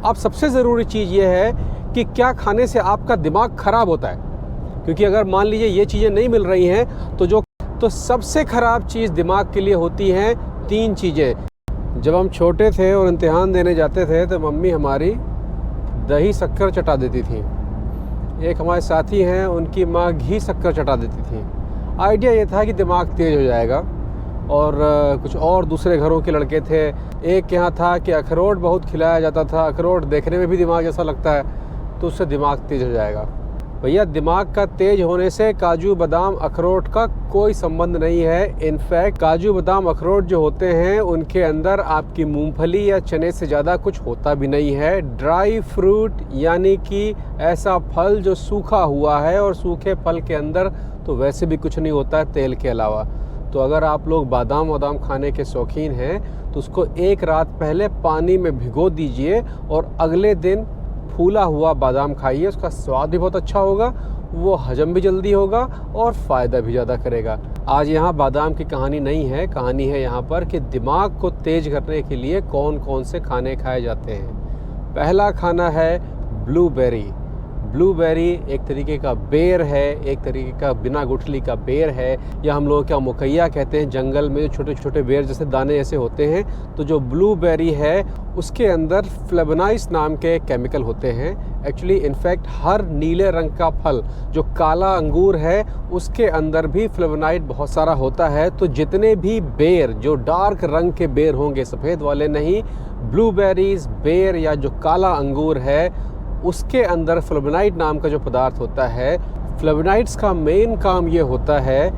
अब सबसे ज़रूरी चीज़ ये है कि क्या खाने से आपका दिमाग ख़राब होता है, क्योंकि अगर मान लीजिए ये चीज़ें नहीं मिल रही हैं तो सबसे ख़राब चीज़ दिमाग के लिए होती हैं 3 चीज़ें। जब हम छोटे थे और इम्तिहान देने जाते थे तो मम्मी हमारी दही शक्कर चटा देती थी। एक हमारे साथी हैं, उनकी माँ घी शक्कर चटा देती थी। आइडिया ये था कि दिमाग तेज़ हो जाएगा। और कुछ और दूसरे घरों के लड़के थे, एक यहाँ था कि अखरोट बहुत खिलाया जाता था, अखरोट देखने में भी दिमाग जैसा लगता है, तो उससे दिमाग तेज़ हो जाएगा। भैया, दिमाग का तेज होने से काजू बादाम अखरोट का कोई संबंध नहीं है। इनफैक्ट काजू बादाम अखरोट जो होते हैं उनके अंदर आपकी मूंगफली या चने से ज़्यादा कुछ होता भी नहीं है। ड्राई फ्रूट यानी कि ऐसा फल जो सूखा हुआ है, और सूखे फल के अंदर तो वैसे भी कुछ नहीं होता है तेल के अलावा। तो अगर आप लोग बादाम वादाम खाने के शौकीन हैं तो उसको एक रात पहले पानी में भिगो दीजिए और अगले दिन फूला हुआ बादाम खाइए। उसका स्वाद भी बहुत अच्छा होगा, वो हजम भी जल्दी होगा और फ़ायदा भी ज़्यादा करेगा। आज यहाँ बादाम की कहानी नहीं है, कहानी है यहाँ पर कि दिमाग को तेज करने के लिए कौन कौन से खाने खाए जाते हैं। पहला खाना है ब्लूबेरी। ब्लूबेरी एक तरीके का बेर है, एक तरीके का बिना गुठली का बेर है, या हम लोग क्या मुकैया कहते हैं। जंगल में छोटे छोटे बेर जैसे दाने ऐसे होते हैं। तो जो ब्लूबेरी है उसके अंदर फ्लेवोनॉइड्स नाम के केमिकल होते हैं। एक्चुअली इनफैक्ट हर नीले रंग का फल जो काला अंगूर है उसके अंदर भी फ्लेवोनॉइड बहुत सारा होता है। तो जितने भी बेर जो डार्क रंग के बेर होंगे, सफ़ेद वाले नहीं, ब्लूबेरीज, बेर या जो काला अंगूर है उसके अंदर फ्लेवोनॉइड नाम का जो पदार्थ होता है। फ्लेवोनॉइड्स का मेन काम ये होता है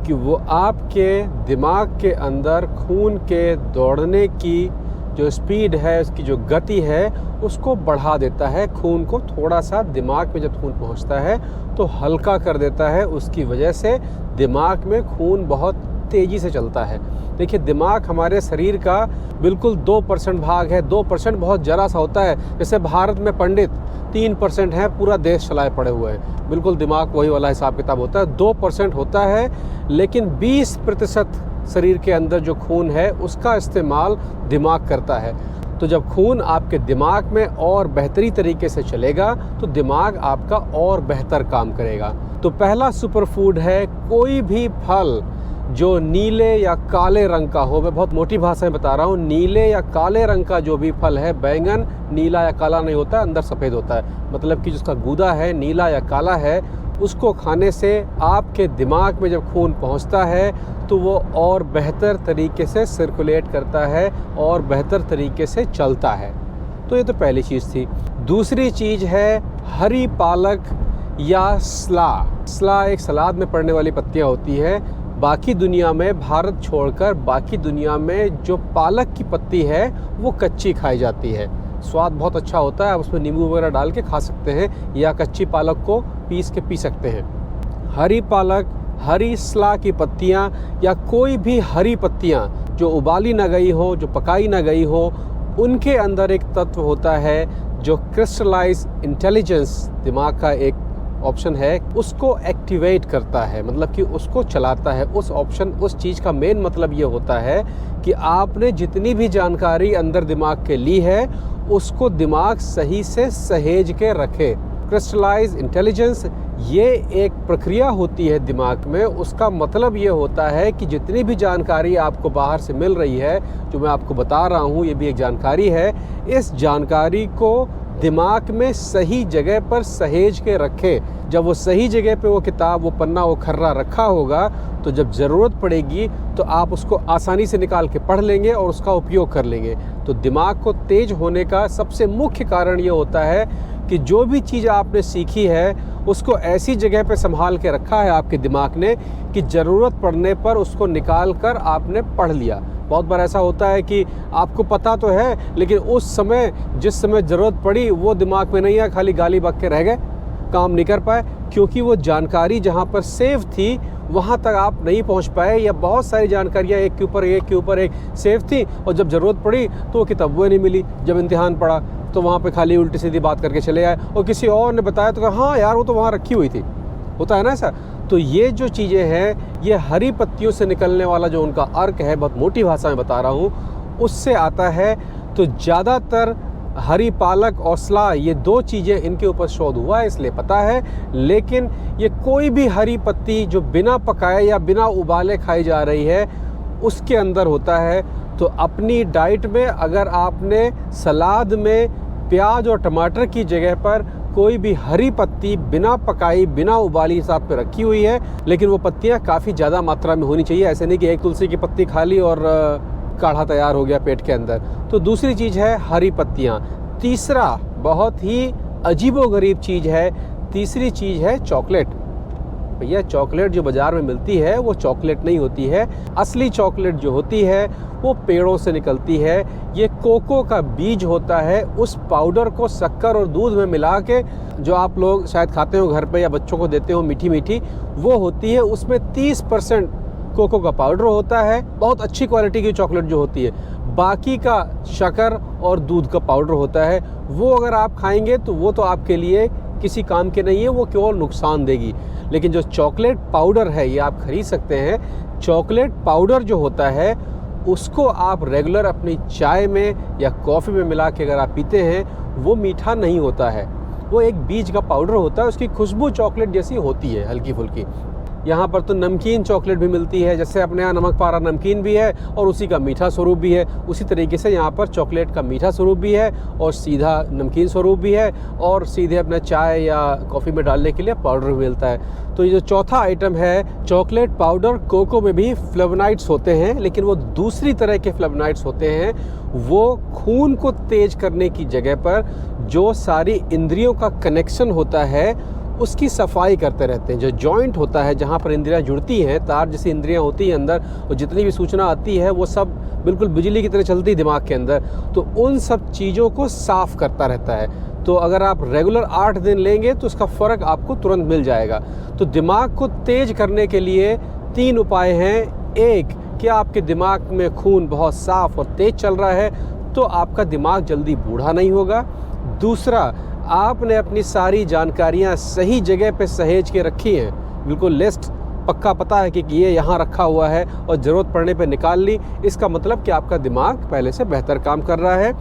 कि वो आपके दिमाग के अंदर खून के दौड़ने की जो स्पीड है, उसकी जो गति है, उसको बढ़ा देता है। खून को थोड़ा सा दिमाग में जब खून पहुंचता है तो हल्का कर देता है। उसकी वजह से दिमाग में खून बहुत तेज़ी से चलता है। देखिए, दिमाग हमारे शरीर का बिल्कुल 2% भाग है। 2% बहुत ज़रा सा होता है। जैसे भारत में पंडित 3% है, पूरा देश चलाए पड़े हुए हैं। बिल्कुल दिमाग वही वाला हिसाब किताब होता है। 2% होता है, लेकिन 20% शरीर के अंदर जो खून है उसका इस्तेमाल दिमाग करता है। तो जब खून आपके दिमाग में और बेहतरी तरीके से चलेगा तो दिमाग आपका और बेहतर काम करेगा। तो पहला सुपर फूड है कोई भी फल जो नीले या काले रंग का हो। मैं बहुत मोटी भाषा में बता रहा हूँ। नीले या काले रंग का जो भी फल है, बैंगन नीला या काला नहीं होता, अंदर सफ़ेद होता है। मतलब कि जिसका गूदा है नीला या काला है, उसको खाने से आपके दिमाग में जब खून पहुँचता है तो वो और बेहतर तरीके से सर्कुलेट करता है और बेहतर तरीके से चलता है। तो ये तो पहली चीज़ थी। दूसरी चीज़ है हरी पालक या स्ला। स्ला एक सलाद में पड़ने वाली पत्तियाँ होती है। बाकी दुनिया में, भारत छोड़कर बाकी दुनिया में जो पालक की पत्ती है वो कच्ची खाई जाती है। स्वाद बहुत अच्छा होता है, आप उसमें नींबू वगैरह डाल के खा सकते हैं, या कच्ची पालक को पीस के पी सकते हैं। हरी पालक, हरी स्ला की पत्तियाँ या कोई भी हरी पत्तियाँ जो उबाली ना गई हो, जो पकाई ना गई हो, उनके अंदर एक तत्व होता है जो क्रिस्टलाइज इंटेलिजेंस, दिमाग का एक ऑप्शन है, उसको एक्टिवेट करता है। मतलब कि उसको चलाता है। उस ऑप्शन, उस चीज़ का मेन मतलब ये होता है कि आपने जितनी भी जानकारी अंदर दिमाग के ली है उसको दिमाग सही से सहेज के रखे। क्रिस्टलाइज इंटेलिजेंस ये एक प्रक्रिया होती है दिमाग में। उसका मतलब ये होता है कि जितनी भी जानकारी आपको बाहर से मिल रही है, जो मैं आपको बता रहा हूँ, ये भी एक जानकारी है, इस जानकारी को दिमाग में सही जगह पर सहेज के रखे। जब वो सही जगह पे वो किताब, वो पन्ना, वो खर्रा रखा होगा तो जब ज़रूरत पड़ेगी तो आप उसको आसानी से निकाल के पढ़ लेंगे और उसका उपयोग कर लेंगे। तो दिमाग को तेज होने का सबसे मुख्य कारण ये होता है कि जो भी चीज़ आपने सीखी है उसको ऐसी जगह पे संभाल के रखा है आपके दिमाग ने कि ज़रूरत पड़ने पर उसको निकाल कर आपने पढ़ लिया। बहुत बार ऐसा होता है कि आपको पता तो है, लेकिन उस समय जिस समय ज़रूरत पड़ी वो दिमाग में नहीं है, खाली गाली बक के रह गए, काम नहीं कर पाए, क्योंकि वो जानकारी जहाँ पर सेव थी वहाँ तक आप नहीं पहुँच पाए, या बहुत सारी जानकारियाँ एक के ऊपर एक सेव थी और जब ज़रूरत पड़ी तो वो किताब वो नहीं मिली। जब इम्तिहान पड़ा तो वहाँ पे खाली उल्टी सीधी बात करके चले आए और किसी और ने बताया तो कहा हाँ यार वो तो वहाँ रखी हुई थी। होता है ना ऐसा। तो ये जो चीज़ें हैं, ये हरी पत्तियों से निकलने वाला जो उनका अर्क है, बहुत मोटी भाषा में बता रहा हूँ, उससे आता है। तो ज़्यादातर हरी पालक और सलाह, ये 2 चीज़ें इनके ऊपर शोध हुआ है इसलिए पता है। लेकिन ये कोई भी हरी पत्ती जो बिना पकाए या बिना उबाले खाई जा रही है उसके अंदर होता है। तो अपनी डाइट में अगर आपने सलाद में प्याज और टमाटर की जगह पर कोई भी हरी पत्ती बिना पकाई बिना उबाली हिसाब पे रखी हुई है, लेकिन वो पत्तियाँ काफ़ी ज़्यादा मात्रा में होनी चाहिए। ऐसे नहीं कि एक तुलसी की पत्ती खा ली और काढ़ा तैयार हो गया पेट के अंदर। तो दूसरी चीज़ है हरी पत्तियाँ। तीसरा बहुत ही अजीबोगरीब चीज़ है, तीसरी चीज़ है चॉकलेट। भैया चॉकलेट जो बाज़ार में मिलती है वो चॉकलेट नहीं होती है। असली चॉकलेट जो होती है वो पेड़ों से निकलती है। ये कोको का बीज होता है, उस पाउडर को शक्कर और दूध में मिला के जो आप लोग शायद खाते हो घर पे या बच्चों को देते हो मीठी मीठी, वो होती है। उसमें 30% कोको का पाउडर होता है, बहुत अच्छी क्वालिटी की चॉकलेट जो होती है। बाकी का शक्कर और दूध का पाउडर होता है। वो अगर आप खाएंगे तो वो तो आपके लिए किसी काम के नहीं है, वो केवल नुकसान देगी। लेकिन जो चॉकलेट पाउडर है ये आप खरीद सकते हैं। चॉकलेट पाउडर जो होता है उसको आप रेगुलर अपनी चाय में या कॉफ़ी में मिला के अगर आप पीते हैं, वो मीठा नहीं होता है, वो एक बीज का पाउडर होता है। उसकी खुशबू चॉकलेट जैसी होती है हल्की फुल्की। यहाँ पर तो नमकीन चॉकलेट भी मिलती है, जैसे अपने यहाँ नमक पारा नमकीन भी है और उसी का मीठा स्वरूप भी है, उसी तरीके से यहाँ पर चॉकलेट का मीठा स्वरूप भी है और सीधा नमकीन स्वरूप भी है, और सीधे अपने चाय या कॉफ़ी में डालने के लिए पाउडर भी मिलता है। तो ये जो चौथा आइटम है चॉकलेट पाउडर, कोको में भी फ्लेवोनाइड्स होते हैं, लेकिन वो दूसरी तरह के फ्लेवोनाइड्स होते हैं। वो खून को तेज करने की जगह पर जो सारी इंद्रियों का कनेक्शन होता है उसकी सफाई करते रहते हैं। जो जॉइंट होता है जहाँ पर इंद्रियां जुड़ती हैं, तार जैसी इंद्रियां होती हैं अंदर, और जितनी भी सूचना आती है वो सब बिल्कुल बिजली की तरह चलती है दिमाग के अंदर, तो उन सब चीज़ों को साफ़ करता रहता है। तो अगर आप रेगुलर 8 दिन लेंगे तो उसका फ़र्क आपको तुरंत मिल जाएगा। तो दिमाग को तेज करने के लिए 3 उपाय हैं। एक, कि आपके दिमाग में खून बहुत साफ़ और तेज़ चल रहा है तो आपका दिमाग जल्दी बूढ़ा नहीं होगा। दूसरा, आपने अपनी सारी जानकारियां सही जगह पे सहेज के रखी हैं, बिल्कुल लिस्ट पक्का पता है कि ये यहाँ रखा हुआ है और ज़रूरत पड़ने पे निकाल ली, इसका मतलब कि आपका दिमाग पहले से बेहतर काम कर रहा है।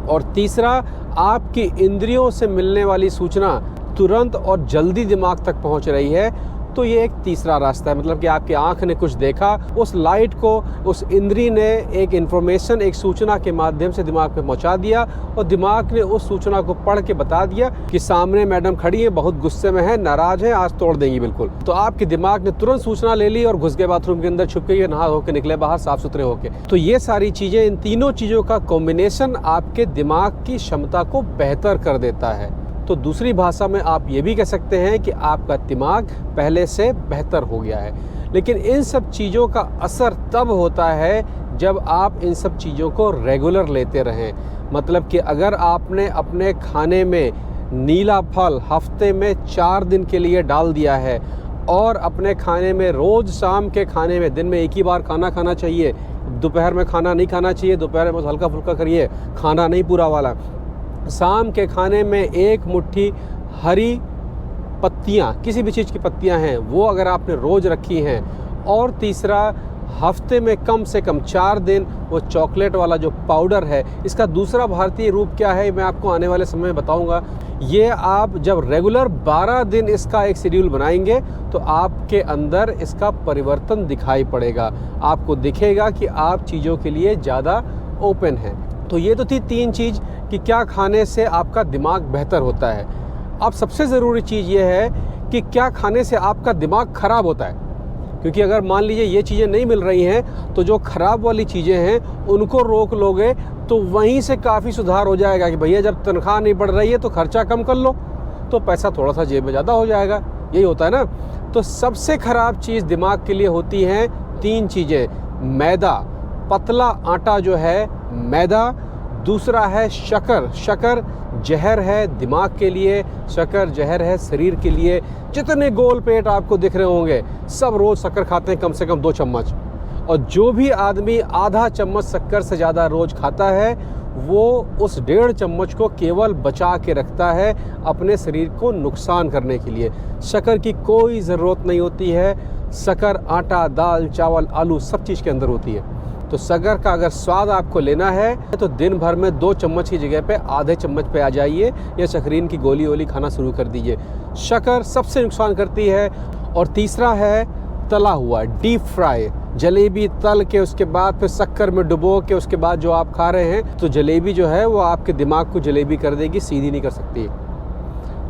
और तीसरा, आपकी इंद्रियों से मिलने वाली सूचना तुरंत और जल्दी दिमाग तक पहुँच रही है। तो ये एक तीसरा रास्ता है, मतलब कि आपकी आँख ने कुछ देखा, उस लाइट को उस इंद्री ने एक इन्फॉर्मेशन, एक सूचना के माध्यम से दिमाग पे पहुंचा दिया और दिमाग ने उस सूचना को पढ़ के बता दिया कि सामने मैडम खड़ी है, बहुत गुस्से में है, नाराज है, आज तोड़ देंगी बिल्कुल। तो आपके दिमाग ने तुरंत सूचना ले ली और घुस गए बाथरूम के अंदर, छुप के नहा होकर निकले बाहर साफ सुथरे होके। तो ये सारी चीज़ें, इन तीनों चीज़ों का कॉम्बिनेशन आपके दिमाग की क्षमता को बेहतर कर देता है। तो दूसरी भाषा में आप ये भी कह सकते हैं कि आपका दिमाग पहले से बेहतर हो गया है। लेकिन इन सब चीज़ों का असर तब होता है जब आप इन सब चीज़ों को रेगुलर लेते रहें। मतलब कि अगर आपने अपने खाने में नीला फल हफ्ते में 4 दिन के लिए डाल दिया है और अपने खाने में रोज़ शाम के खाने में दिन में एक ही बार खाना खाना चाहिए, दोपहर में खाना नहीं खाना चाहिए, दोपहर में बस हल्का फुल्का करिए, खाना नहीं पूरा वाला, शाम के खाने में 1 मुट्ठी हरी पत्तियाँ, किसी भी चीज़ की पत्तियाँ हैं वो अगर आपने रोज़ रखी हैं, और तीसरा, हफ्ते में कम से कम 4 दिन वो चॉकलेट वाला जो पाउडर है, इसका दूसरा भारतीय रूप क्या है मैं आपको आने वाले समय में बताऊंगा। ये आप जब रेगुलर 12 दिन इसका एक शेड्यूल बनाएंगे तो आपके अंदर इसका परिवर्तन दिखाई पड़ेगा। आपको दिखेगा कि आप चीज़ों के लिए ज़्यादा ओपन हैं। तो ये तो थी 3 चीज़ कि क्या खाने से आपका दिमाग बेहतर होता है। अब सबसे ज़रूरी चीज़ ये है कि क्या खाने से आपका दिमाग ख़राब होता है। क्योंकि अगर मान लीजिए ये चीज़ें नहीं मिल रही हैं तो जो ख़राब वाली चीज़ें हैं उनको रोक लोगे तो वहीं से काफ़ी सुधार हो जाएगा कि भैया जब तनख्वाह नहीं बढ़ रही है तो खर्चा कम कर लो, तो पैसा थोड़ा सा जेब में ज़्यादा हो जाएगा। यही होता है ना। तो सबसे ख़राब चीज़ दिमाग के लिए होती हैं 3 चीज़ें। मैदा, पतला आटा जो है मैदा, दूसरा है शक्कर, शक्कर जहर है दिमाग के लिए, शक्कर जहर है शरीर के लिए। जितने गोल पेट आपको दिख रहे होंगे सब रोज़ शक्कर खाते हैं कम से कम 2 चम्मच, और जो भी आदमी आधा चम्मच शक्कर से ज़्यादा रोज़ खाता है वो उस 1.5 चम्मच को केवल बचा के रखता है अपने शरीर को नुकसान करने के लिए। शक्कर की कोई ज़रूरत नहीं होती है। शक्कर आटा, दाल, चावल, आलू सब चीज़ के अंदर होती है। तो शक्कर का अगर स्वाद आपको लेना है तो दिन भर में 2 चम्मच की जगह पे आधे चम्मच पे आ जाइए या शक्करीन की गोली वोली खाना शुरू कर दीजिए। शक्कर सबसे नुकसान करती है। और तीसरा है तला हुआ, डीप फ्राई जलेबी तल के उसके बाद फिर शक्कर में डुबो के उसके बाद जो आप खा रहे हैं, तो जलेबी जो है वो आपके दिमाग को जलेबी कर देगी, सीधी नहीं कर सकती।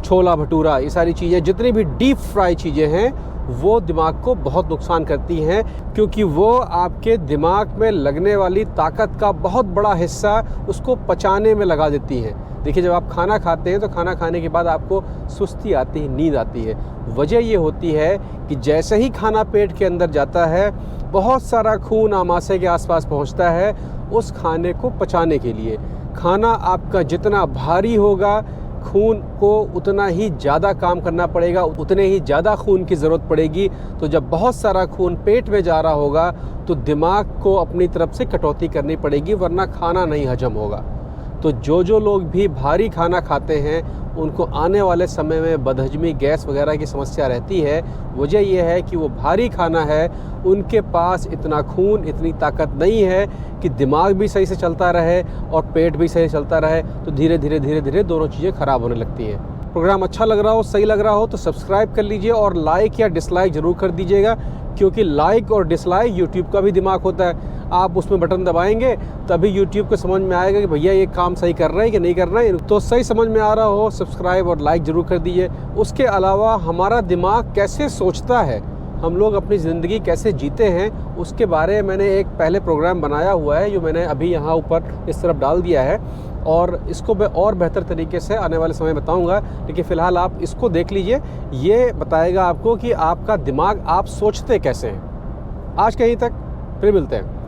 छोला भटूरा, ये सारी चीज़ें जितनी भी डीप फ्राई चीज़ें हैं वो दिमाग को बहुत नुकसान करती हैं, क्योंकि वो आपके दिमाग में लगने वाली ताकत का बहुत बड़ा हिस्सा उसको पचाने में लगा देती हैं। देखिए, जब आप खाना खाते हैं तो खाना खाने के बाद आपको सुस्ती आती है, नींद आती है। वजह ये होती है कि जैसे ही खाना पेट के अंदर जाता है, बहुत सारा खून आमाशय के आसपास पहुंचता है उस खाने को पचाने के लिए। खाना आपका जितना भारी होगा, खून को उतना ही ज़्यादा काम करना पड़ेगा, उतने ही ज़्यादा खून की ज़रूरत पड़ेगी। तो जब बहुत सारा खून पेट में जा रहा होगा तो दिमाग को अपनी तरफ से कटौती करनी पड़ेगी, वरना खाना नहीं हजम होगा। तो जो लोग भी भारी खाना खाते हैं उनको आने वाले समय में बदहजमी, गैस वगैरह की समस्या रहती है। वजह यह है कि वो भारी खाना है, उनके पास इतना खून, इतनी ताकत नहीं है कि दिमाग भी सही से चलता रहे और पेट भी सही चलता रहे। तो धीरे धीरे दोनों चीज़ें ख़राब होने लगती हैं। प्रोग्राम अच्छा लग रहा हो, सही लग रहा हो तो सब्सक्राइब कर लीजिए और लाइक या डिसलाइक ज़रूर कर दीजिएगा, क्योंकि लाइक और डिसलाइक यूट्यूब का भी दिमाग होता है। आप उसमें बटन दबाएंगे तभी यूट्यूब को समझ में आएगा कि भैया ये काम सही कर रहे हैं कि नहीं कर रहे हैं। तो सही समझ में आ रहा हो, सब्सक्राइब और लाइक ज़रूर कर दीजिए। उसके अलावा हमारा दिमाग कैसे सोचता है, हम लोग अपनी ज़िंदगी कैसे जीते हैं, उसके बारे में मैंने एक पहले प्रोग्राम बनाया हुआ है, जो मैंने अभी यहाँ ऊपर इस तरफ डाल दिया है, और इसको मैं और बेहतर तरीके से आने वाले समय बताऊंगा। लेकिन फ़िलहाल आप इसको देख लीजिए, ये बताएगा आपको कि आपका दिमाग आप सोचते कैसे हैं। आज कहीं तक, फिर मिलते हैं।